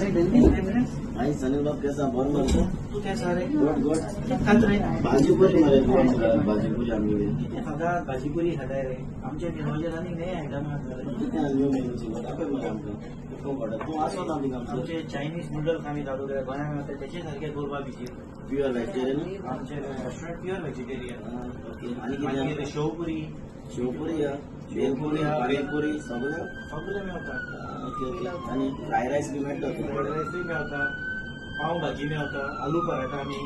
अरे जल्दी है मेरा। भाई सनी बाप कैसा बहुत मस्त तू कैसा रे? गुड गुड खात रे? भाजीपुरी मध्ये भाजीपुरी आम्ही किती खातात भाजीपुरी खाताय रे? आमच्या नियोजनाने नाही आयटम मेनू दाखव मला आमकां खूप आवडत तू असो ना आम्ही आमचं आमचे चायनीज नूडल्स आम्ही चालू केले गोंयांत मेळटा त्याचे सारखे गोरवा बिची प्युअर व्हेजिटेरियन आमचे रेस्टॉरंट प्युअर व्हेजिटेरियन ओके आणि मागीर किती शेवपुरी शेवपुरी भेलपुरी पाणीपुरी सगळं सगळे मेळटा ओके ओके आणि फ्राय राईस बी मेळटा फ्रायड राईसय मेळटा पाव भाजी मेळटा आलू पराठा आमी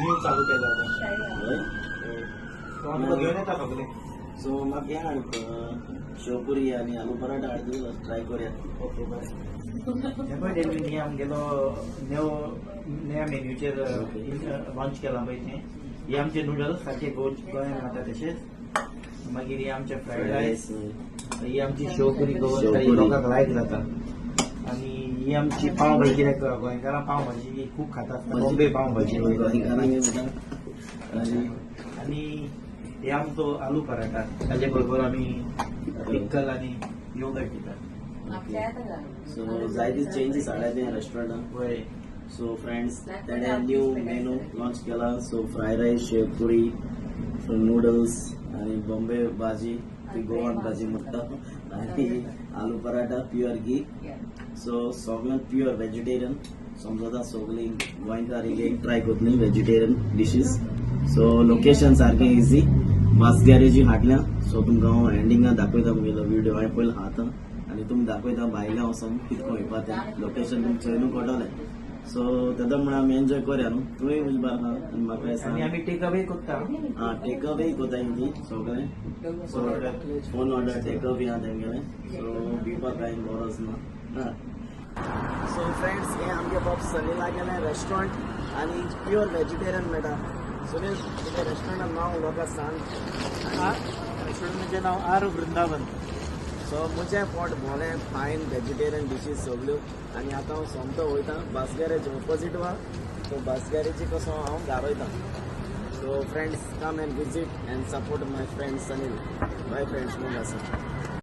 न्यू चालू केला होय तो आमकां घेवन येता सगळे सो म्हाका हें हाड शेवपुरी आणि आलू पराठा हाड ट्राय करूया ओके बरें हे पळय डेली आमगेलो नव्या मेन्यूचेर लॉन्च केला पळय तें हे आमचे नूडल्स सारखे गोंयांत मेळटा तशेंच मागीर हे आमचे फ्रायड राईस ही आमची शेवपुरी गोवन लोकांक लायक जाता आणि ही आमची पाव भाजी गोंयकारां पाव भाजी खूप खातात बॉम्बे पाव भाजी आणि हे आमचो आलू पराठा ताजे बरोबर आमी पिकल आणि योगर्ट दितात सो जायती चेंजीस हाडल्या त्या रेस्टॉरंटान वय सो फ्रेंड्स तेणे न्यू मेनू लॉन्च केला so fry rice sevpuri noodles आणि बॉम्बे भाजी ती गोवन भाजी म्हणटा आणि आलू पराठा प्युअर घी सो सगळ्यांत प्युअर व्हेजिटेरियन समजता सगळीं गोंयकार एक ट्राय करतली व्हेजिटेरियन डिशीज सो लोकेशन सारकें इजी मास गॅरेजी हाटल्या सो तुमकां हांव एंडिंगाक दाखयता म्हगेलो व्हिडिओ हांवें पयलो आतां आनी तुमकां दाखयता भायल्या वचून कितको वयपा तें लोकेशन तुमचें चोयनू कळटलें सो तेदो म्हण आमी एन्जॉय करया न्हू तुवें उज बार आहा आनी म्हाका आणि सांग आम्ही टेक अवे करता हां टेक अवे कोताय ती सगळें so phone order take away आहा तेंगेलें सो भिवपाक कांय गरज ना सो फ्रेंड्स हे आमगे बाब सनीला गेलें रेस्टॉरंट आनी प्युअर व्हेजिटेरियन मेळटा सुनील तुजें रेस्टॉरंटान नांव म्हाका सांग रेस्टॉरंटाचें नाव आर वृंदावन सो म्हजें पोट भोंवलें फायन व्हेजिटेरियन डिशीज सगल्यो आनी आतां हांव सोमतो वयता बस गॅरेज ऑपोजीट वा सो बस गॅरेजी कसो हांव गारयता so friends come and visit and support my friend Sunil bye friends मग आसा